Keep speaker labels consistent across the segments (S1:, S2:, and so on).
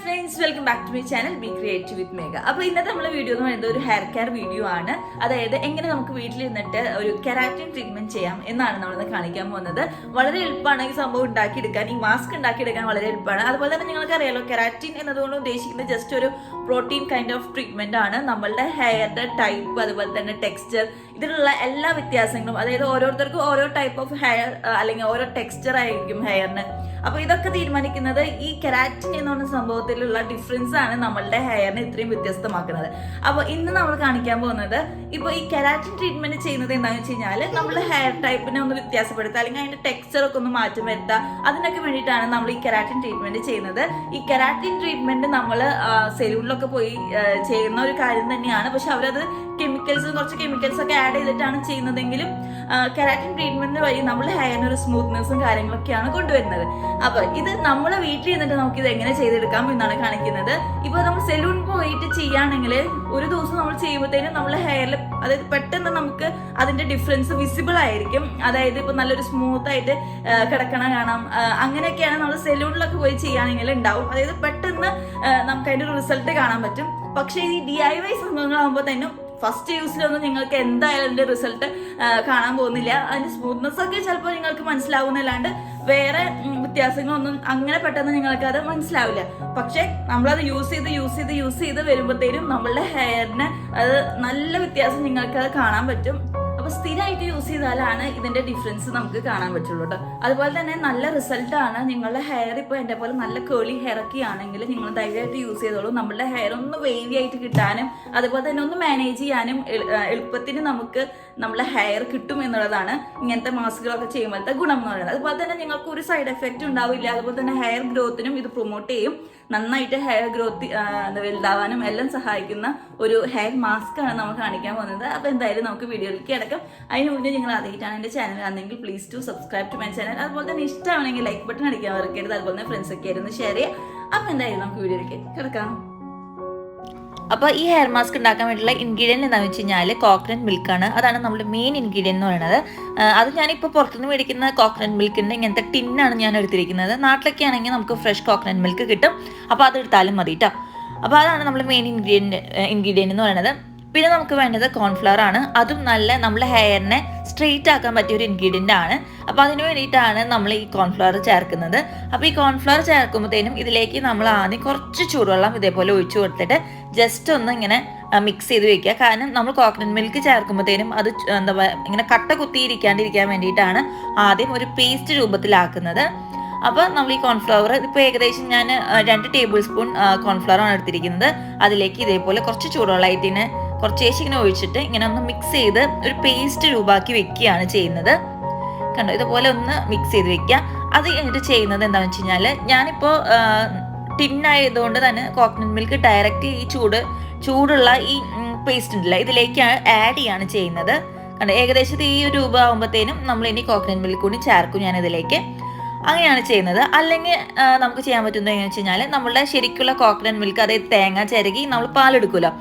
S1: Friends, welcome back to my channel B creative with Megha. അപ്പോൾ ഇന്നത്തെ നമ്മളെ വീഡിയോ എന്ന് പറയുന്നത് ഒരു ഹെയർ കെയർ വീഡിയോ ആണ്. അതായത് എങ്ങനെ നമുക്ക് വീട്ടിൽ നിന്നിട്ട് ഒരു കെരാറ്റിൻ ട്രീറ്റ്മെന്റ് ചെയ്യാം എന്നാണ് നമ്മളിന്ന് കാണിക്കാൻ പോകുന്നത്. വളരെ എളുപ്പമാണ് ഈ സംഭവം ഉണ്ടാക്കിയെടുക്കാൻ, ഈ മാസ്ക് ഉണ്ടാക്കിയെടുക്കാൻ വളരെ എളുപ്പമാണ്. അതുപോലെ തന്നെ നിങ്ങൾക്ക് അറിയാലോ, കെരാറ്റിൻ എന്നതുകൊണ്ട് ഉദ്ദേശിക്കുന്നത് ജസ്റ്റ് ഒരു പ്രോട്ടീൻ കൈൻഡ് ഓഫ് ട്രീറ്റ്മെന്റ് ആണ്. നമ്മളുടെ ഹെയറിന്റെ ടൈപ്പ്, അതുപോലെ തന്നെ ടെക്സ്ചർ, ഇതിലുള്ള എല്ലാ വ്യത്യാസങ്ങളും, അതായത് ഓരോരുത്തർക്കും ഓരോ ടൈപ്പ് ഓഫ് ഹെയർ അല്ലെങ്കിൽ ഓരോ ടെക്സ്ചർ ആയിരിക്കും ഹെയറിന്. അപ്പൊ ഇതൊക്കെ തീരുമാനിക്കുന്നത് ഈ കെരാറ്റിൻ എന്ന് പറഞ്ഞ സംഭവത്തിലുള്ള ഡിഫറൻസ് ആണ് നമ്മളുടെ ഹെയറിനെ ഇത്രയും വ്യത്യസ്തമാക്കുന്നത്. അപ്പൊ ഇന്ന് നമ്മൾ കാണിക്കാൻ പോകുന്നത്, ഇപ്പൊ ഈ കെരാറ്റിൻ ട്രീറ്റ്മെന്റ് ചെയ്യുന്നത് എന്താണെന്ന് വെച്ച് കഴിഞ്ഞാൽ നമ്മുടെ ഹെയർ ടൈപ്പിനെ ഒന്ന് വ്യത്യാസപ്പെടുത്തുക, അല്ലെങ്കിൽ അതിന്റെ ടെക്സ്ചർ ഒക്കെ ഒന്ന് മാറ്റം വരുത്തുക. അതിനൊക്കെ വേണ്ടിയിട്ടാണ് നമ്മൾ ഈ കെരാറ്റിൻ ട്രീറ്റ്മെന്റ് ചെയ്യുന്നത്. ഈ കെരാറ്റിൻ ട്രീറ്റ്മെന്റ് നമ്മൾ സെലൂണിലൊക്കെ പോയി ചെയ്യുന്ന ഒരു കാര്യം തന്നെയാണ്. പക്ഷെ അവരത് കുറച്ച് കെമിക്കൽസ് ഒക്കെ ആഡ് ചെയ്തിട്ടാണ് ചെയ്യുന്നതെങ്കിലും കെരാറ്റിൻ ട്രീറ്റ്മെന്റ് വഴി നമ്മുടെ ഹെയറിന് ഒരു സ്മൂത്ത്നെസ്സും കാര്യങ്ങളൊക്കെയാണ് കൊണ്ടുവരുന്നത്. അപ്പൊ ഇത് നമ്മളെ വീട്ടിൽ നിന്നിട്ട് നമുക്ക് ഇത് എങ്ങനെ ചെയ്തെടുക്കാം എന്നാണ് കാണിക്കുന്നത്. ഇപ്പൊ നമ്മൾ സെലൂണിൽ പോയിട്ട് ചെയ്യുകയാണെങ്കിൽ ഒരു ദിവസം നമ്മൾ ചെയ്യുമ്പോഴത്തേനും നമ്മുടെ ഹെയറിൽ, അതായത് പെട്ടെന്ന് നമുക്ക് അതിന്റെ ഡിഫറൻസ് വിസിബിൾ ആയിരിക്കും. അതായത് ഇപ്പൊ നല്ലൊരു സ്മൂത്ത് ആയിട്ട് കിടക്കണ കാണാം. അങ്ങനെയൊക്കെയാണ് നമ്മൾ സെലൂണിലൊക്കെ പോയി ചെയ്യുകയാണെങ്കിൽ ഉണ്ടാവും. അതായത് പെട്ടെന്ന് നമുക്ക് അതിന്റെ റിസൾട്ട് കാണാൻ പറ്റും. പക്ഷെ ഈ DIY സംഭവങ്ങളാകുമ്പോൾ തന്നെ ഫസ്റ്റ് യൂസിലൊന്നും നിങ്ങൾക്ക് എന്തായാലും അതിന്റെ റിസൾട്ട് കാണാൻ പോകുന്നില്ല. അതിന്റെ സ്മൂത്ത്നെസ് ഒക്കെ ചിലപ്പോൾ നിങ്ങൾക്ക് മനസ്സിലാവുന്നല്ലാണ്ട് വേറെ വ്യത്യാസങ്ങളൊന്നും അങ്ങനെ പെട്ടെന്ന് നിങ്ങൾക്ക് അത് മനസ്സിലാവില്ല. പക്ഷെ നമ്മളത് യൂസ് ചെയ്ത് വരുമ്പോഴത്തേനും നമ്മളുടെ ഹെയറിന് അത് നല്ല വ്യത്യാസം നിങ്ങൾക്ക് അത് കാണാൻ പറ്റും. അപ്പൊ സ്ഥിരമായിട്ട് യൂസ് ചെയ്താലാണ് ഇതിന്റെ ഡിഫറൻസ് നമുക്ക് കാണാൻ പറ്റുള്ളൂ കേട്ടോ. അതുപോലെ തന്നെ നല്ല റിസൾട്ട് ആണ്. നിങ്ങളുടെ ഹെയർ ഇപ്പോൾ എന്റെ പോലെ നല്ല കേളി ഹെയർ ഒക്കെ ആണെങ്കിൽ നിങ്ങൾ ധൈര്യമായിട്ട് യൂസ് ചെയ്തോളൂ. നമ്മളുടെ ഹെയർ ഒന്ന് വേവി ആയിട്ട് കിട്ടാനും അതുപോലെ തന്നെ ഒന്ന് മാനേജ് ചെയ്യാനും എളുപ്പത്തിന് നമുക്ക് നമ്മളെ ഹെയർ കിട്ടും എന്നുള്ളതാണ് ഇങ്ങനത്തെ മാസ്കുകളൊക്കെ ചെയ്യുമ്പോഴത്തെ ഗുണം എന്ന് പറയുന്നത്. അതുപോലെ തന്നെ നിങ്ങൾക്ക് ഒരു സൈഡ് എഫക്റ്റ് ഉണ്ടാവില്ല. അതുപോലെ തന്നെ ഹെയർ ഗ്രോത്തിനും ഇത് പ്രൊമോട്ട് ചെയ്യും. നന്നായിട്ട് ഹെയർ ഗ്രോത്ത് വലുതാവാനും എല്ലാം സഹായിക്കുന്ന ഒരു ഹെയർ മാസ്ക് ആണ് നമ്മൾ കാണിക്കാൻ പോകുന്നത്. അപ്പൊ എന്തായാലും നമുക്ക് വീഡിയോയിലേക്ക് കിടക്കാം. അതിന് മുന്നേ നിങ്ങൾ ആദ്യമായിട്ടാണ് എന്റെ ചാനൽ ആണെങ്കിൽ please to subscribe to my channel. അതുപോലെ തന്നെ ഇഷ്ടമാണെങ്കിൽ ലൈക്ക് ബട്ടൺ അടിക്കാൻ മറക്കരുത്. അതുപോലെ തന്നെ ഫ്രണ്ട്സ് ഒക്കെ ആയിരുന്നു ഷെയർ ചെയ്യുക. അപ്പൊ എന്തായാലും നമുക്ക് വീഡിയോയിലേക്ക് കിടക്കാം. അപ്പോൾ ഈ ഹെയർ മാസ്ക് ഉണ്ടാക്കാൻ വേണ്ടിയുള്ള ഇൻഗ്രീഡിയൻറ്റ് എന്താണെന്ന് വെച്ച് കഴിഞ്ഞാൽ കോക്കനട്ട് മിൽക്കാണ്. അതാണ് നമ്മുടെ മെയിൻ ഇൻഗ്രീഡിയൻറ്റ് എന്ന് പറയുന്നത്. അത് ഞാനിപ്പോൾ പുറത്തുനിന്ന് മേടിക്കുന്ന കോക്കനട്ട് മിൽക്കിൻ്റെ ഇങ്ങനത്തെ ടിന്നാണ് ഞാൻ എടുത്തിരിക്കുന്നത്. നാട്ടിലൊക്കെ ആണെങ്കിൽ നമുക്ക് ഫ്രഷ് കോക്കനട്ട് മിൽക്ക് കിട്ടും. അപ്പോൾ അത് എടുത്താലും മതി കേട്ടോ. അപ്പോൾ അതാണ് നമ്മുടെ മെയിൻ ഇൻഗ്രീഡിയൻറ്റ് എന്ന് പറയുന്നത്. പിന്നെ നമുക്ക് വേണ്ടത് കോൺഫ്ലവർ ആണ്. അതും നല്ല നമ്മുടെ ഹെയറിനെ സ്ട്രെയിറ്റ് ആക്കാൻ പറ്റിയ ഒരു ഇൻഗ്രീഡിയൻ്റ് ആണ്. അപ്പോൾ അതിന് വേണ്ടിയിട്ടാണ് നമ്മൾ ഈ കോൺഫ്ലവർ ചേർക്കുന്നത്. അപ്പോൾ ഈ കോൺഫ്ലവർ ചേർക്കുമ്പോഴത്തേനും ഇതിലേക്ക് നമ്മൾ ആദ്യം കുറച്ച് ചൂടുവെള്ളം ഇതേപോലെ ഒഴിച്ചു കൊടുത്തിട്ട് ജസ്റ്റ് ഒന്ന് ഇങ്ങനെ മിക്സ് ചെയ്ത് വെക്കുക. കാരണം നമ്മൾ കോക്കനട്ട് മിൽക്ക് ചേർക്കുമ്പോഴത്തേനും അത് എന്താ പറയുക, ഇങ്ങനെ കട്ട കുത്തിയിരിക്കാണ്ടിരിക്കാൻ വേണ്ടിയിട്ടാണ് ആദ്യം ഒരു പേസ്റ്റ് രൂപത്തിലാക്കുന്നത്. അപ്പോൾ നമ്മൾ ഈ കോൺഫ്ലവർ ഇപ്പോൾ ഏകദേശം ഞാൻ 2 ടേബിൾ സ്പൂൺ കോൺഫ്ലവറാണ് എടുത്തിരിക്കുന്നത്. അതിലേക്ക് ഇതേപോലെ കുറച്ച് ചൂടുവെള്ളമായിട്ടിന് കുറച്ചേശം ഇങ്ങനെ ഒഴിച്ചിട്ട് ഇങ്ങനെ ഒന്ന് മിക്സ് ചെയ്ത് ഒരു പേസ്റ്റ് രൂപമാക്കി വെക്കുകയാണ് ചെയ്യുന്നത്. കണ്ടോ, ഇതുപോലെ ഒന്ന് മിക്സ് ചെയ്ത് വെക്കുക. അത് കഴിഞ്ഞിട്ട് ചെയ്യുന്നത് എന്താണെന്ന് വെച്ച് കഴിഞ്ഞാൽ, ഞാനിപ്പോൾ ടിന്നായതുകൊണ്ട് തന്നെ കോക്കനട്ട് മിൽക്ക് ഡയറക്റ്റ് ഈ ചൂടുള്ള ഈ പേസ്റ്റ് ഉണ്ടല്ലോ ഇതിലേക്ക് ആഡ് ചെയ്യാണ് ചെയ്യുന്നത്. കണ്ടോ, ഏകദേശം ഈ ഒരു രൂപ ആകുമ്പോഴത്തേനും നമ്മൾ ഇനി കോക്കനട്ട് മിൽക്ക് കൂടി ചേർക്കും ഞാൻ ഇതിലേക്ക്. അങ്ങനെയാണ് ചെയ്യുന്നത്. അല്ലെങ്കിൽ നമുക്ക് ചെയ്യാൻ പറ്റുന്നത് എങ്ങനെയാണെന്ന് വെച്ച് കഴിഞ്ഞാൽ, നമ്മളുടെ ശരിക്കുള്ള കോക്കനട്ട് മിൽക്ക്, അതായത് തേങ്ങ ചിരകി നമ്മൾ പാലെടുക്കുമല്ലോ,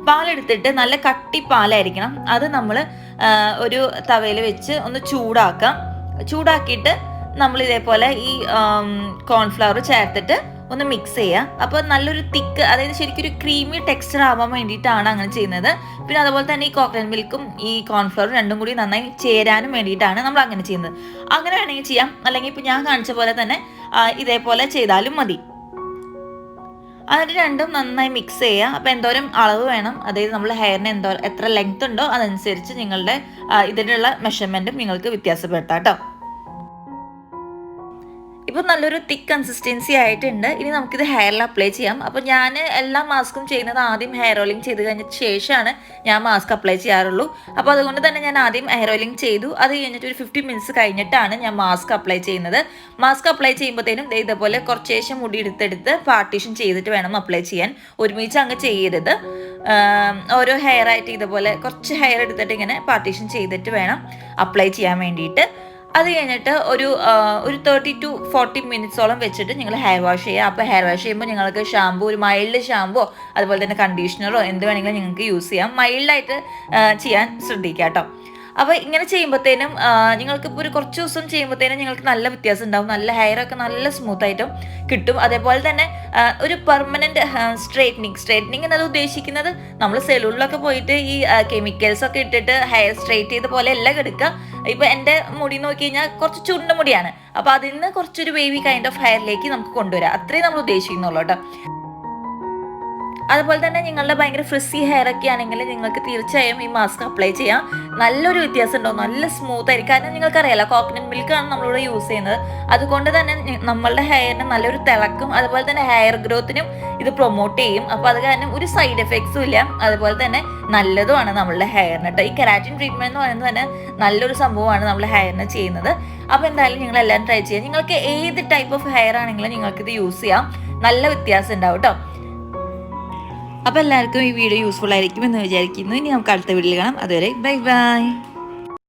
S1: പാലെടുത്തിട്ട് നല്ല കട്ടി പാലായിരിക്കണം. അത് നമ്മൾ ഒരു തവയിൽ വെച്ച് ഒന്ന് ചൂടാക്കിയിട്ട് നമ്മൾ ഇതേപോലെ ഈ കോൺഫ്ലവർ ചേർത്തിട്ട് ഒന്ന് മിക്സ് ചെയ്യുക. അപ്പോൾ നല്ലൊരു തിക്ക്, അതായത് ശരിക്കും ഒരു ക്രീമി ടെക്സ്ചർ ആവാൻ വേണ്ടിയിട്ടാണ് അങ്ങനെ ചെയ്യുന്നത്. പിന്നെ അതുപോലെ തന്നെ ഈ കോക്കനട്ട് മിൽക്കും ഈ കോൺഫ്ലവറും രണ്ടും കൂടി നന്നായി ചേരാനും വേണ്ടിയിട്ടാണ് നമ്മൾ അങ്ങനെ ചെയ്യുന്നത്. അങ്ങനെ വേണമെങ്കിൽ ചെയ്യാം, അല്ലെങ്കിൽ ഇപ്പോൾ ഞാൻ കാണിച്ച പോലെ തന്നെ ഇതേപോലെ ചെയ്താലും മതി. അതിന് രണ്ടും നന്നായി മിക്സ് ചെയ്യുക. അപ്പോൾ എന്തോരം അളവ് വേണം, അതായത് നമ്മൾ ഹെയറിന് എത്ര ലെങ്ത് ഉണ്ടോ അതനുസരിച്ച് നിങ്ങളുടെ ഇതിനുള്ള മെഷർമെൻറ്റും നിങ്ങൾക്ക് വ്യത്യാസപ്പെടുത്താം കേട്ടോ. ഇപ്പോൾ നല്ലൊരു തിക്ക് കൺസിസ്റ്റൻസി ആയിട്ടുണ്ട്. ഇനി നമുക്കിത് ഹെയറിൽ അപ്ലൈ ചെയ്യാം. അപ്പോൾ ഞാൻ എല്ലാ മാസ്കും ചെയ്യുന്നത് ആദ്യം ഹെയർ ഓയിലിംഗ് ചെയ്ത് കഴിഞ്ഞിട്ട് ശേഷമാണ് ഞാൻ മാസ്ക് അപ്ലൈ ചെയ്യാറുള്ളൂ. അപ്പോൾ അതുകൊണ്ട് തന്നെ ഞാൻ ആദ്യം ഹെയർ ഓയിലിംഗ് ചെയ്തു. അത് കഴിഞ്ഞിട്ട് ഒരു 15 മിനിറ്റ്സ് കഴിഞ്ഞിട്ടാണ് ഞാൻ മാസ്ക് അപ്ലൈ ചെയ്യുന്നത്. മാസ്ക് അപ്ലൈ ചെയ്യുമ്പോഴത്തേനും ഇതേപോലെ കുറച്ചേശം മുടി എടുത്തെടുത്ത് പാർട്ടീഷൻ ചെയ്തിട്ട് വേണം അപ്ലൈ ചെയ്യാൻ. ഒരുമിച്ച് അങ്ങ് ചെയ്യരുത്. ഓരോ ഹെയർ ആയിട്ട് ഇതുപോലെ കുറച്ച് ഹെയർ എടുത്തിട്ട് ഇങ്ങനെ പാർട്ടീഷൻ ചെയ്തിട്ട് വേണം അപ്ലൈ ചെയ്യാൻ വേണ്ടിയിട്ട്. അത് കഴിഞ്ഞിട്ട് ഒരു 30 to 40 മിനിറ്റ്സോളം വെച്ചിട്ട് നിങ്ങൾ ഹെയർ വാഷ് ചെയ്യുക. അപ്പോൾ ഹെയർ വാഷ് ചെയ്യുമ്പോൾ നിങ്ങൾക്ക് ഷാമ്പൂ, ഒരു മൈൽഡ് ഷാമ്പോ അതുപോലെ തന്നെ കണ്ടീഷണറോ എന്ത് വേണമെങ്കിലും നിങ്ങൾക്ക് യൂസ് ചെയ്യാം. മൈൽഡായിട്ട് ചെയ്യാൻ ശ്രദ്ധിക്കുക കേട്ടോ. അപ്പോൾ ഇങ്ങനെ ചെയ്യുമ്പോഴത്തേനും നിങ്ങൾക്കിപ്പോൾ ഒരു കുറച്ച് ദിവസം ചെയ്യുമ്പോഴത്തേനും നിങ്ങൾക്ക് നല്ല വ്യത്യാസം ഉണ്ടാവും. നല്ല ഹെയറൊക്കെ നല്ല സ്മൂത്തായിട്ടും കിട്ടും. അതേപോലെ തന്നെ ഒരു പെർമനൻറ്റ് സ്ട്രൈറ്റനിങ് എന്നത് ഉദ്ദേശിക്കുന്നത് നമ്മൾ സെലൂണിലൊക്കെ പോയിട്ട് ഈ കെമിക്കൽസ് ഒക്കെ ഇട്ടിട്ട് ഹെയർ സ്ട്രൈറ്റ് ചെയ്ത പോലെ എല്ലാം എടുക്കുക. ഇപ്പോൾ എൻ്റെ മുടി നോക്കി കഴിഞ്ഞാൽ കുറച്ച് ചുരുണ്ട മുടിയാണ്. അപ്പോൾ അതിൽ നിന്ന് കുറച്ചൊരു വേവി കൈൻഡ് ഓഫ് ഹെയറിലേക്ക് നമുക്ക് കൊണ്ടുവരാം. അത്രയും നമ്മൾ ഉദ്ദേശിക്കുന്നുള്ളൂ കേട്ടോ. അതുപോലെ തന്നെ നിങ്ങളുടെ ഭയങ്കര ഫ്രിസി ഹെയർ ഒക്കെ ആണെങ്കിൽ നിങ്ങൾക്ക് തീർച്ചയായും ഈ മാസ്ക് അപ്ലൈ ചെയ്യാം. നല്ലൊരു വ്യത്യാസം ഉണ്ടാവും, നല്ല സ്മൂത്ത് ആയിരിക്കും. കാരണം നിങ്ങൾക്കറിയാലോ കോക്കനട്ട് മിൽക്കാണ് നമ്മളിവിടെ യൂസ് ചെയ്യുന്നത്. അതുകൊണ്ട് തന്നെ നമ്മളുടെ ഹെയറിന് നല്ലൊരു തിളക്കും, അതുപോലെ തന്നെ ഹെയർ ഗ്രോത്തിനും ഇത് പ്രൊമോട്ട് ചെയ്യും. അപ്പോൾ അത് കാരണം ഒരു സൈഡ് എഫക്ട്സും ഇല്ല, അതുപോലെ തന്നെ നല്ലതുമാണ് നമ്മളുടെ ഹെയറിന് കേട്ടോ. ഈ കെരാറ്റിൻ ട്രീറ്റ്മെന്റ് എന്ന് പറയുന്നത് തന്നെ നല്ലൊരു സംഭവമാണ് നമ്മൾ ഹെയറിന് ചെയ്യുന്നത്. അപ്പോൾ എന്തായാലും നിങ്ങൾ എല്ലാവരും ട്രൈ ചെയ്യാം. നിങ്ങൾക്ക് ഏത് ടൈപ്പ് ഓഫ് ഹെയർ ആണെങ്കിലും നിങ്ങൾക്കിത് യൂസ് ചെയ്യാം, നല്ല വ്യത്യാസം ഉണ്ടാവും കേട്ടോ. അപ്പോൾ എല്ലാവർക്കും ഈ വീഡിയോ യൂസ്ഫുൾ ആയിരിക്കും എന്ന് വിചാരിക്കുന്നു. ഇനി നമുക്ക് അടുത്ത വീഡിയോയിൽ കാണാം. അതുവരെ ബൈ ബൈ.